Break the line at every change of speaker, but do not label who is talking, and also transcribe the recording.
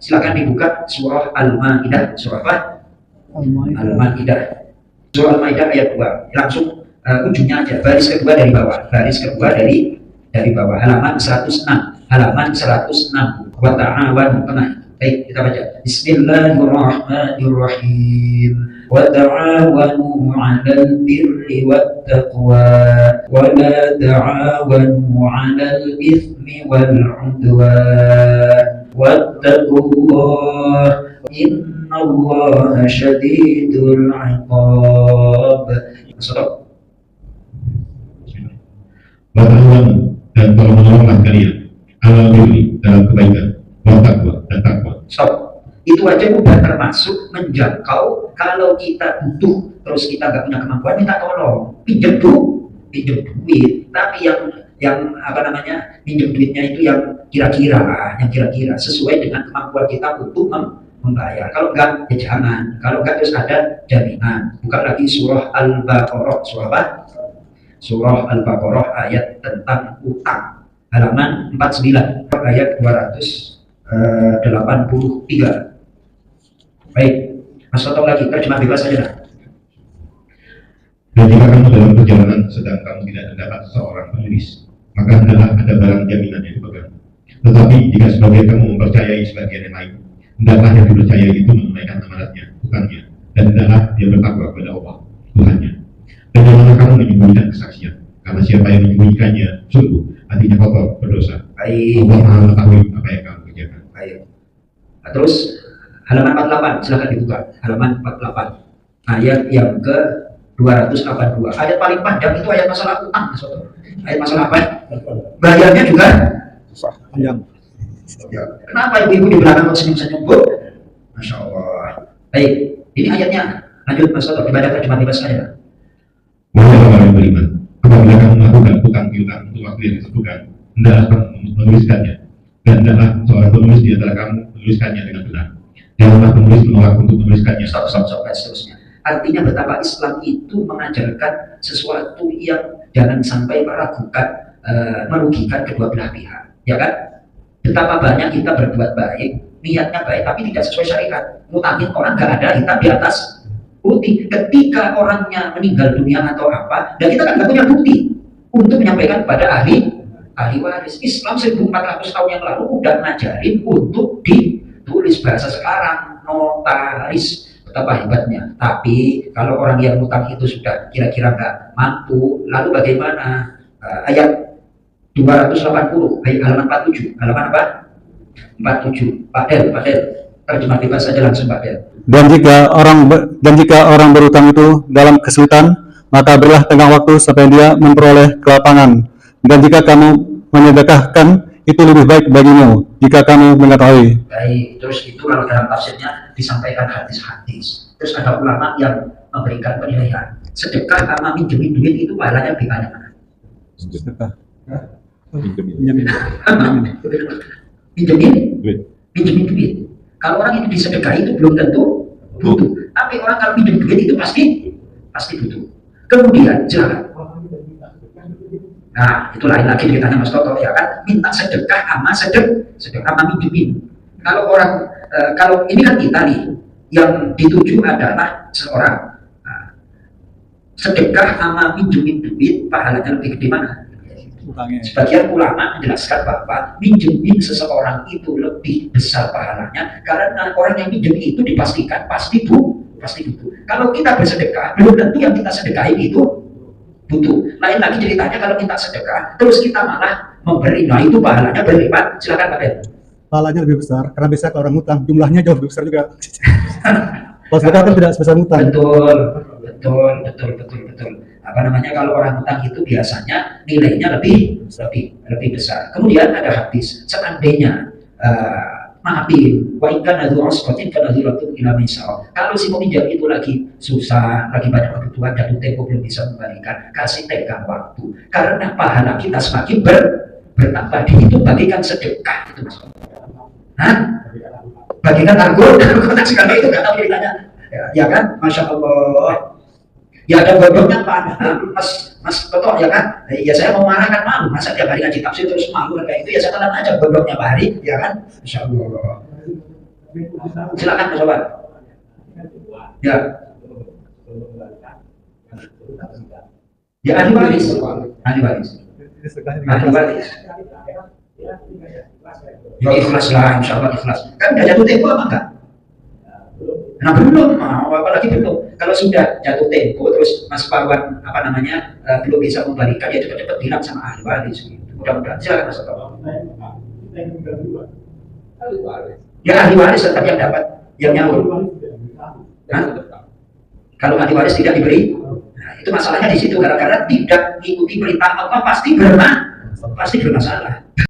Silakan dibuka surah Al-Maidah, surah apa? Al-Maidah. Surah Al-Maidah ayat 2. Langsung ujungnya aja, baris kedua dari bawah. Baris kedua dari bawah, halaman 106. Halaman 106. Wa ta'awanu, baik, kita baca. Bismillahirrahmanirrahim. Wa ta'awanu 'alal birri wat taqwa wa la ta'awanu 'alal itsmi wal 'udwan wattaqullah innallaha syadidul 'iqab. Surah.
Bertawanu dan tolong menolonglah kalian alal birri dalam kebaikan, wa taqwa dan takwa.
Stop. Itu aja udah termasuk menjangkau. Kalau kita butuh terus kita nggak punya kemampuan, minta tolong, pinjam duit. Tapi yang apa namanya, pinjam duitnya itu yang kira-kira sesuai dengan kemampuan kita untuk membayar. Kalau enggak ya jangan. Kalau enggak terus ada jaminan. Bukan lagi surah Al-Baqarah. Surah apa? Surah Al-Baqarah ayat tentang utang, halaman 49 ayat 283. Baik, Mas Toto lagi, terjemah bebas saja dah.
Dan jika kamu dalam perjalanan sedang kamu tidak mendapat seorang penulis, maka hendaklah ada barang jaminan yang dipegang. Tetapi jika sebagian kamu mempercayai sebagian yang lain, hendaklah yang dipercayai itu menunaikan amanatnya, bukannya, dan hendaklah dia bertakwa kepada Allah, Tuhannya. Dan janganlah kamu menyembunyikan kesaksian, karena siapa yang menyembunyikannya, sungguh hatinya kotor berdosa.
Baik.
Allah Maha mengetahui apa yang kamu kerjakan.
Baik. Nah, terus halaman 48, silakan dibuka. Halaman 48, ayat yang ke 282. Ayat paling panjang itu ayat masalah utang. Ayat masalah apa? Bayarnya juga panjang. Kenapa ibu-ibu di belakang kok senyum-senyum, Bu? Masya Allah. Baik, ini ayatnya. Lanjut Mas Toto, dibaca terjemah bebas saja.
Wahai orang yang beriman, apabila kamu melakukan hutang piutang untuk waktu yang ditentukan, hendaklah kamu menuliskannya, dan hendaklah seorang penulis di antara kamu menuliskannya dengan benar. Janganlah penulis menolak untuk menuliskannya.
Seterusnya. Artinya betapa Islam itu mengajarkan sesuatu yang jangan sampai meragukan, merugikan kedua belah pihak, ya kan? Betapa banyak kita berbuat baik, niatnya baik, tapi tidak sesuai syariat. Ngutangin orang nggak ada hitam di atas putih. Ketika orangnya meninggal dunia atau apa, dan kita kan nggak punya bukti untuk menyampaikan kepada ahli waris. Islam 1400 tahun yang lalu udah ngajarin untuk ditulis, bahasa sekarang notaris. Betapa hebatnya. Tapi kalau orang yang utang itu sudah kira-kira nggak mampu, lalu bagaimana? Ayat 280, ayat halaman 47. Halaman apa? 47. Pak Del, terjemah bebas saja langsung Pak Del.
Dan jika orang berutang itu dalam kesulitan, maka berilah tenggang waktu sampai dia memperoleh kelapangan. Dan jika kamu menyedekahkan, itu lebih baik bagimu jika kamu mengetahui.
Baik, terus itu kalau dalam tafsirnya disampaikan hadis-hadis. Terus ada ulama yang memberikan penilaian. Sedekah sama minjemin duit itu pahalanya lebih banyak mana?
Sedekah.
Minjemin duit. Kalau orang itu disedekahi itu belum tentu butuh. Tapi orang kalau minjem duit itu pasti butuh. Kemudian jangan. Nah, itu lain lagi ceritanya Mas Toto, ya kan? Minta sedekah sama minjemin. Kalau orang, kalau ini kan kita nih, yang dituju adalah seorang. Nah, sedekah sama minjemin duit, pahalanya lebih gede mana? Sebagian ulama menjelaskan bahwa minjemin seseorang itu lebih besar pahalanya, karena orang yang minjem itu dipastikan pasti butuh. Kalau kita bersedekah, belum tentu yang kita sedekahin itu butuh. Lain lagi ceritanya kalau kita sedekah terus kita malah memberi, nah itu pahalanya berlipat. Silakan Pak Den.
Pahalanya lebih besar karena biasa kalau orang utang jumlahnya jauh lebih besar juga. Kalau sedekah kan tidak sebesar utang.
Betul. Apa namanya, kalau orang utang itu biasanya nilainya lebih besar. Kemudian ada hadis, seandainya maafin, wa inkan adu asqatin kan adu ratu ila misal. Kalau si peminjam itu lagi susah, lagi banyak kebutuhan, jatuh tempo belum bisa membalikan, kasih tenggang waktu. Karena pahala kita semakin bertambah. Dihitung bagikan sedekah itu Mas. Hah? Bagikan argo sekali itu nggak tahu ceritanya. Ya kan, Masya Allah. Ya ada bodohnya Pak, Mas Toto, ya kan? Ya saya mau marah kan malu, masa tiap hari ngaji tafsir terus malu kayak itu, ya saya telan aja bodohnya Pak Hari, ya kan? Insya Allah. Silakan Mas Sobat. Ya. Ya ahli waris. Ahli waris. Ahli waris. Ya ikhlas lah, insya Allah ikhlas. Kan udah jatuh tempo apa enggak? Nah belum, apalagi belum. Kalau sudah jatuh tempo, terus Mas Parwan belum bisa membalikan, ya cepat-cepat bilang sama ahli waris. Gitu. Mudah-mudahan. Silakan Mas Sobat. Ya ahli waris tetap yang dapat, yang nyaur. Hah? Kalau ahli waris tidak diberi, nah, itu masalahnya di situ, gara-gara tidak mengikuti perintah Allah pasti bermasalah.